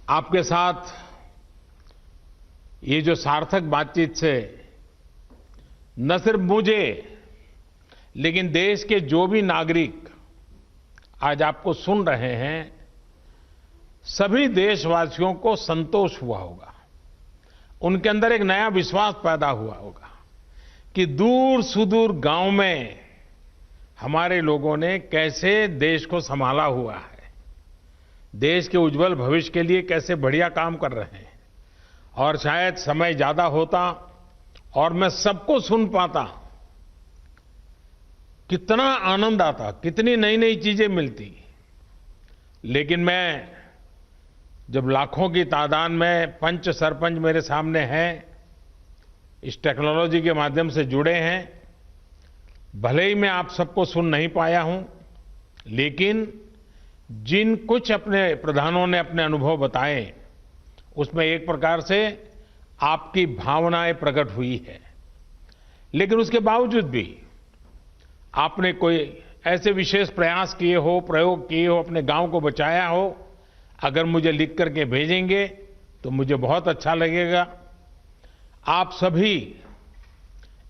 आपके साथ ये जो सार्थक बातचीत से न सिर्फ मुझे लेकिन देश के जो भी नागरिक आज आपको सुन रहे हैं, सभी देशवासियों को संतोष हुआ होगा। उनके अंदर एक नया विश्वास पैदा हुआ होगा कि दूर सुदूर गांव में हमारे लोगों ने कैसे देश को संभाला हुआ है, देश के उज्जवल भविष्य के लिए कैसे बढ़िया काम कर रहे हैं। और शायद समय ज्यादा होता और मैं सबको सुन पाता, कितना आनंद आता, कितनी नई नई चीजें मिलती। लेकिन मैं जब लाखों की तादाद में पंच सरपंच मेरे सामने हैं, इस टेक्नोलॉजी के माध्यम से जुड़े हैं, भले ही मैं आप सबको सुन नहीं पाया हूं, लेकिन जिन कुछ अपने प्रधानों ने अपने अनुभव बताए, उसमें एक प्रकार से आपकी भावनाएं प्रकट हुई है। लेकिन उसके बावजूद भी आपने कोई ऐसे विशेष प्रयास किए हो, प्रयोग किए हो, अपने गांव को बचाया हो, अगर मुझे लिख करके भेजेंगे तो मुझे बहुत अच्छा लगेगा। आप सभी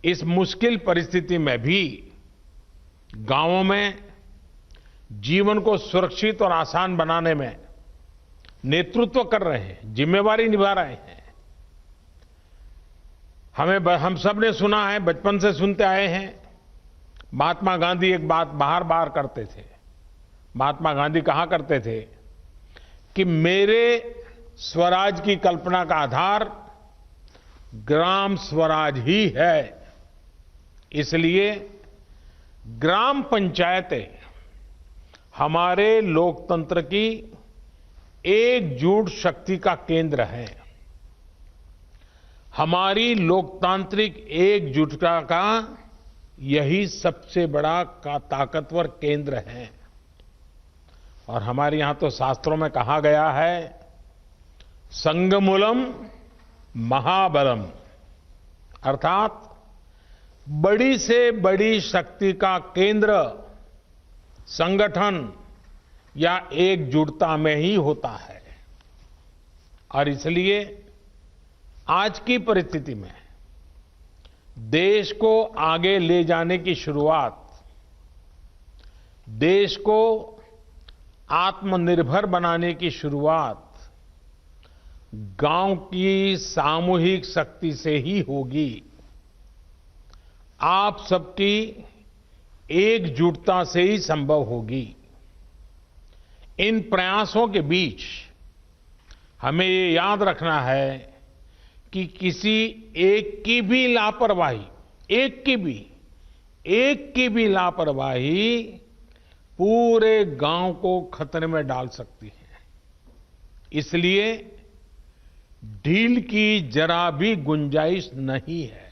इस मुश्किल परिस्थिति में भी गांवों में जीवन को सुरक्षित और आसान बनाने में नेतृत्व कर रहे हैं, जिम्मेवारी निभा रहे हैं। हम सब ने सुना है, बचपन से सुनते आए हैं, महात्मा गांधी एक बात बार बार करते थे। महात्मा गांधी कहा करते थे कि मेरे स्वराज की कल्पना का आधार ग्राम स्वराज ही है। इसलिए ग्राम पंचायतें हमारे लोकतंत्र की एकजुट शक्ति का केंद्र है। हमारी लोकतांत्रिक एकजुटता का यही सबसे बड़ा ताकतवर केंद्र है। और हमारे यहां तो शास्त्रों में कहा गया है, संगमूलम महाबलम, अर्थात बड़ी से बड़ी शक्ति का केंद्र संगठन या एकजुटता में ही होता है। और इसलिए आज की परिस्थिति में देश को आगे ले जाने की शुरुआत, देश को आत्मनिर्भर बनाने की शुरुआत गांव की सामूहिक शक्ति से ही होगी। आप सबकी एकजुटता से ही संभव होगी। इन प्रयासों के बीच हमें ये याद रखना है कि किसी एक की भी लापरवाही, एक की भी लापरवाही पूरे गांव को खतरे में डाल सकती है। इसलिए ढील की जरा भी गुंजाइश नहीं है।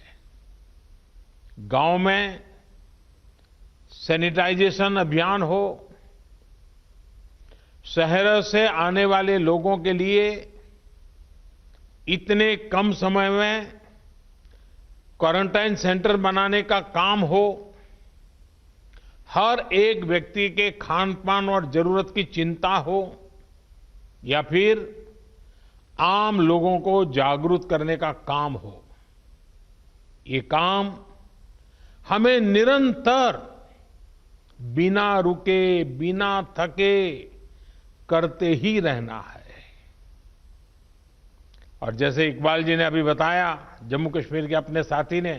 गांव में सैनिटाइजेशन अभियान हो, शहरों से आने वाले लोगों के लिए इतने कम समय में क्वारंटाइन सेंटर बनाने का काम हो, हर एक व्यक्ति के खान पान और जरूरत की चिंता हो, या फिर आम लोगों को जागरूक करने का काम हो, ये काम हमें निरंतर बिना रुके, बिना थके करते ही रहना है। और जैसे इकबाल जी ने अभी बताया, जम्मू कश्मीर के अपने साथी ने,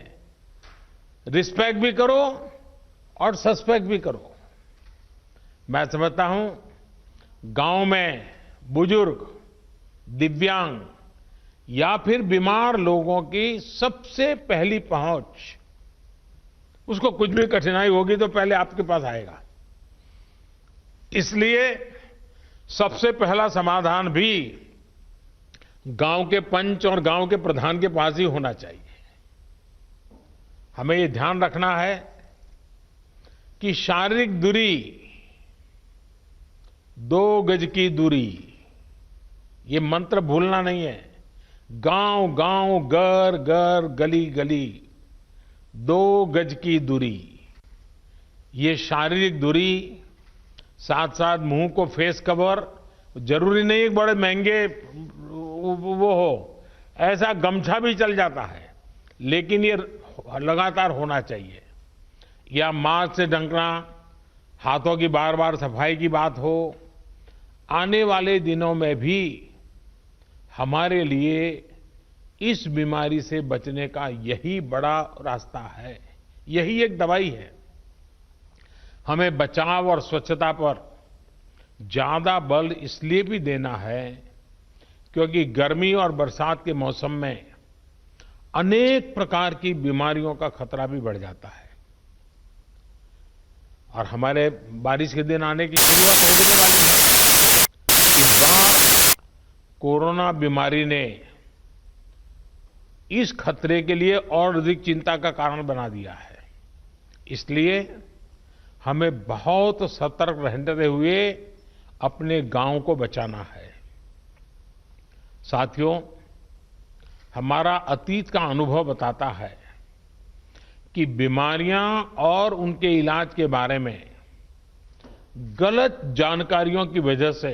रिस्पेक्ट भी करो और सस्पेक्ट भी करो। मैं समझता हूं गांव में बुजुर्ग, दिव्यांग या फिर बीमार लोगों की सबसे पहली पहुंच, उसको कुछ भी कठिनाई होगी तो पहले आपके पास आएगा। इसलिए सबसे पहला समाधान भी गांव के पंच और गांव के प्रधान के पास ही होना चाहिए। हमें ये ध्यान रखना है कि शारीरिक दूरी, 2 गज की दूरी, ये मंत्र भूलना नहीं है। गांव गांव, घर घर, गली गली, 2 गज की दूरी, ये शारीरिक दूरी, साथ साथ मुंह को फेस कवर, जरूरी नहीं है बड़े महंगे वो हो, ऐसा गमछा भी चल जाता है, लेकिन ये लगातार होना चाहिए। या मास्क से ढकना, हाथों की बार बार सफाई की बात हो, आने वाले दिनों में भी हमारे लिए इस बीमारी से बचने का यही बड़ा रास्ता है, यही एक दवाई है। हमें बचाव और स्वच्छता पर ज्यादा बल इसलिए भी देना है क्योंकि गर्मी और बरसात के मौसम में अनेक प्रकार की बीमारियों का खतरा भी बढ़ जाता है। और हमारे बारिश के दिन आने की शुरुआत होने वाली है। इस बार कोरोना बीमारी ने इस खतरे के लिए और अधिक चिंता का कारण बना दिया है। इसलिए हमें बहुत सतर्क रहते हुए अपने गांव को बचाना है। साथियों, हमारा अतीत का अनुभव बताता है कि बीमारियां और उनके इलाज के बारे में गलत जानकारियों की वजह से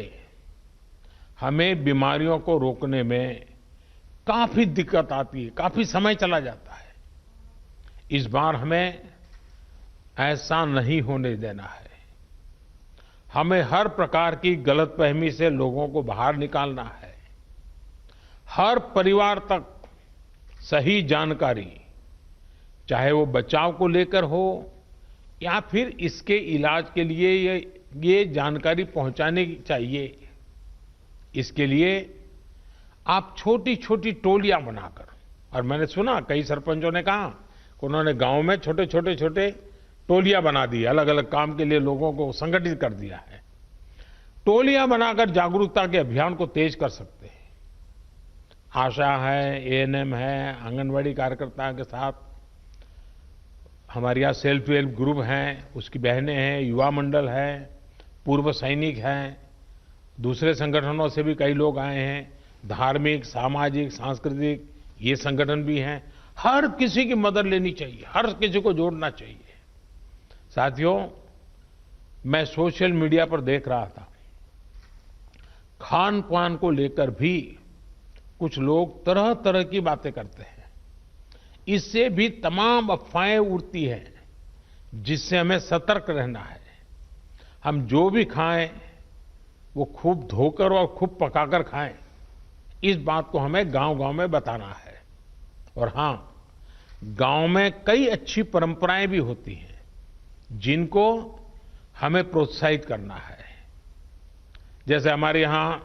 हमें बीमारियों को रोकने में काफी दिक्कत आती है, काफी समय चला जाता है। इस बार हमें ऐसा नहीं होने देना है। हमें हर प्रकार की गलतफहमी से लोगों को बाहर निकालना है। हर परिवार तक सही जानकारी, चाहे वो बचाव को लेकर हो या फिर इसके इलाज के लिए ये जानकारी पहुंचाने की चाहिए। इसके लिए आप छोटी छोटी टोलियां बनाकर, और मैंने सुना कई सरपंचों ने कहा कि उन्होंने गांव में छोटे टोलियां बना दी, अलग अलग काम के लिए लोगों को संगठित कर दिया है। टोलियां बनाकर जागरूकता के अभियान को तेज कर सकते हैं। आशा है, एएनएम है, आंगनवाड़ी कार्यकर्ता के साथ हमारे यहाँ सेल्फ हेल्प ग्रुप हैं, उसकी बहनें हैं, युवा मंडल है, पूर्व सैनिक हैं, दूसरे संगठनों से भी कई लोग आए हैं, धार्मिक, सामाजिक, सांस्कृतिक ये संगठन भी हैं। हर किसी की मदद लेनी चाहिए, हर किसी को जोड़ना चाहिए। साथियों, मैं सोशल मीडिया पर देख रहा था, खान पान को लेकर भी कुछ लोग तरह तरह की बातें करते हैं। इससे भी तमाम अफवाहें उड़ती हैं, जिससे हमें सतर्क रहना है। हम जो भी खाएं वो खूब धोकर और खूब पकाकर खाएं, इस बात को हमें गांव-गांव में बताना है। और हां, गांव में कई अच्छी परंपराएं भी होती हैं, जिनको हमें प्रोत्साहित करना है। जैसे हमारे यहां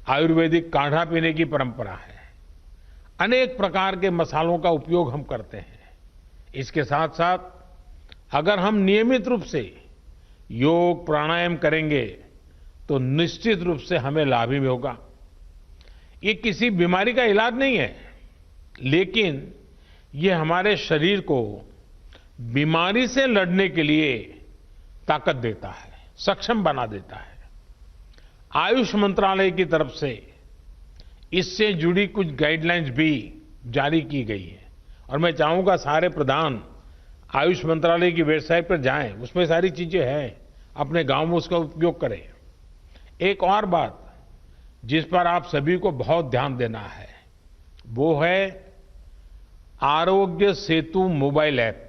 आयुर्वेदिक काढ़ा पीने की परंपरा है। अनेक प्रकार के मसालों का उपयोग हम करते हैं। इसके साथ साथ अगर हम नियमित रूप से योग प्राणायाम करेंगे तो निश्चित रूप से हमें लाभ ही होगा। ये किसी बीमारी का इलाज नहीं है, लेकिन ये हमारे शरीर को बीमारी से लड़ने के लिए ताकत देता है, सक्षम बना देता है। आयुष मंत्रालय की तरफ से इससे जुड़ी कुछ गाइडलाइंस भी जारी की गई है और मैं चाहूंगा सारे प्रधान आयुष मंत्रालय की वेबसाइट पर जाएं, उसमें सारी चीजें हैं, अपने गांव में उसका उपयोग करें। एक और बात जिस पर आप सभी को बहुत ध्यान देना है, वो है आरोग्य सेतु मोबाइल ऐप।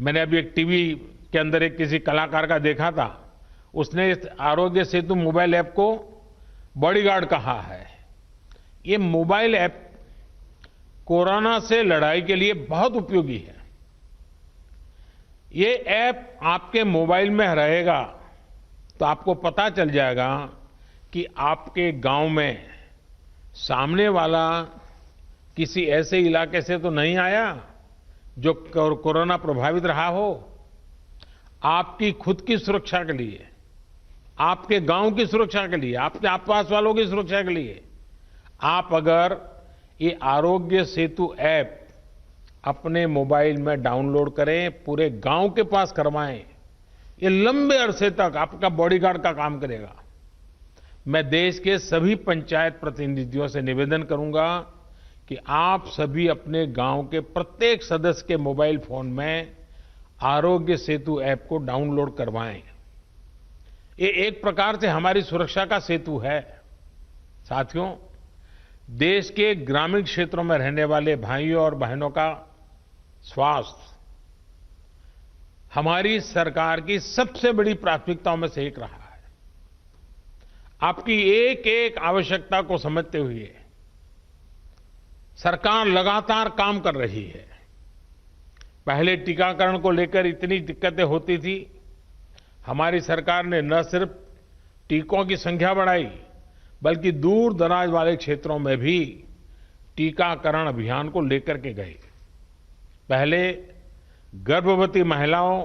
मैंने अभी एक टीवी के अंदर एक किसी कलाकार का देखा था, उसने इस आरोग्य सेतु मोबाइल ऐप को बॉडीगार्ड कहा है। ये मोबाइल ऐप कोरोना से लड़ाई के लिए बहुत उपयोगी है। ये ऐप आपके मोबाइल में रहेगा तो आपको पता चल जाएगा कि आपके गांव में सामने वाला किसी ऐसे इलाके से तो नहीं आया जो कोरोना प्रभावित रहा हो। आपकी खुद की सुरक्षा के लिए, आपके गांव की सुरक्षा के लिए, आपके आसपास वालों की सुरक्षा के लिए आप अगर ये आरोग्य सेतु ऐप अपने मोबाइल में डाउनलोड करें, पूरे गांव के पास करवाएं, ये लंबे अरसे तक आपका बॉडीगार्ड का काम करेगा। मैं देश के सभी पंचायत प्रतिनिधियों से निवेदन करूंगा कि आप सभी अपने गांव के प्रत्येक सदस्य के मोबाइल फोन में आरोग्य सेतु ऐप को डाउनलोड करवाएं। ये एक प्रकार से हमारी सुरक्षा का सेतु है। साथियों, देश के ग्रामीण क्षेत्रों में रहने वाले भाइयों और बहनों का स्वास्थ्य हमारी सरकार की सबसे बड़ी प्राथमिकताओं में से एक रहा है। आपकी एक एक आवश्यकता को समझते हुए सरकार लगातार काम कर रही है। पहले टीकाकरण को लेकर इतनी दिक्कतें होती थी, हमारी सरकार ने न सिर्फ टीकों की संख्या बढ़ाई, बल्कि दूर दराज वाले क्षेत्रों में भी टीकाकरण अभियान को लेकर के गए। पहले गर्भवती महिलाओं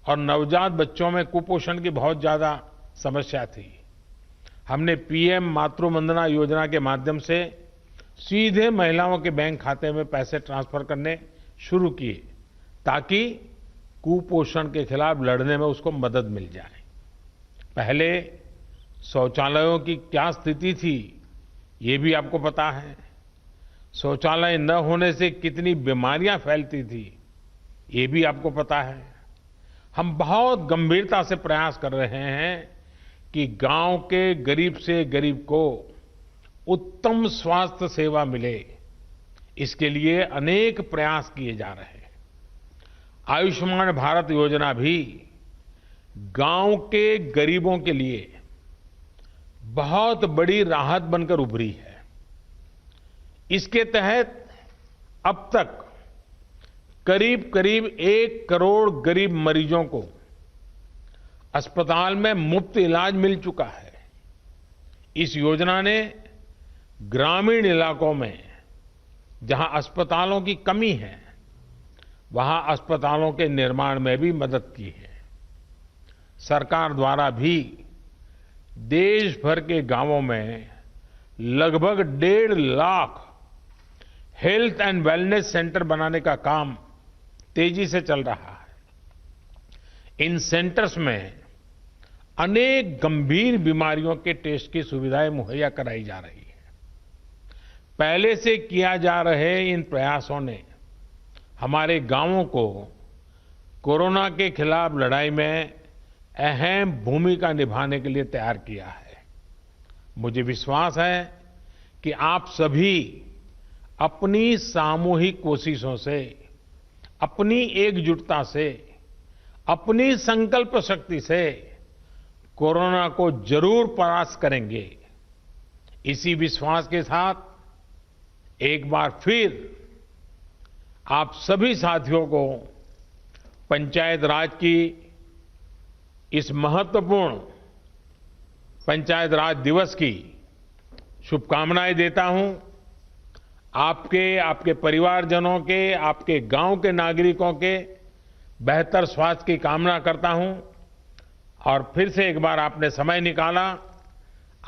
और नवजात बच्चों में कुपोषण की बहुत ज्यादा समस्या थी। हमने पीएम मातृ वंदना योजना के माध्यम से सीधे महिलाओं के बैंक खाते में पैसे ट्रांसफर करने शुरू किए, ताकि कुपोषण के खिलाफ लड़ने में उसको मदद मिल जाए। पहले शौचालयों की क्या स्थिति थी, ये भी आपको पता है। शौचालय न होने से कितनी बीमारियां फैलती थी, ये भी आपको पता है। हम बहुत गंभीरता से प्रयास कर रहे हैं कि गांव के गरीब से गरीब को उत्तम स्वास्थ्य सेवा मिले। इसके लिए अनेक प्रयास किए जा रहे हैं। आयुष्मान भारत योजना भी गांव के गरीबों के लिए बहुत बड़ी राहत बनकर उभरी है। इसके तहत अब तक करीब करीब 1 करोड़ गरीब मरीजों को अस्पताल में मुफ्त इलाज मिल चुका है। इस योजना ने ग्रामीण इलाकों में जहां अस्पतालों की कमी है, वहां अस्पतालों के निर्माण में भी मदद की है। सरकार द्वारा भी देश भर के गांवों में लगभग 1.5 lakh health and wellness centre बनाने का काम तेजी से चल रहा है। इन सेंटर्स में अनेक गंभीर बीमारियों के टेस्ट की सुविधाएं मुहैया कराई जा रही है। पहले से किया जा रहे इन प्रयासों ने हमारे गांवों को कोरोना के खिलाफ लड़ाई में अहम भूमिका निभाने के लिए तैयार किया है। मुझे विश्वास है कि आप सभी अपनी सामूहिक कोशिशों से, अपनी एकजुटता से, अपनी संकल्प शक्ति से कोरोना को जरूर परास्त करेंगे। इसी विश्वास के साथ एक बार फिर आप सभी साथियों को पंचायत राज की इस महत्वपूर्ण पंचायत राज दिवस की शुभकामनाएं देता हूं। आपके परिवारजनों के, आपके गांव के नागरिकों के बेहतर स्वास्थ्य की कामना करता हूं। और फिर से एक बार आपने समय निकाला,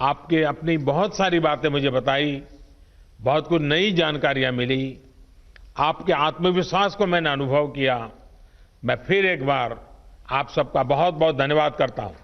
आपके अपनी बहुत सारी बातें मुझे बताई, बहुत कुछ नई जानकारियां मिली, आपके आत्मविश्वास को मैंने अनुभव किया। मैं फिर एक बार आप सबका बहुत बहुत धन्यवाद करता हूं।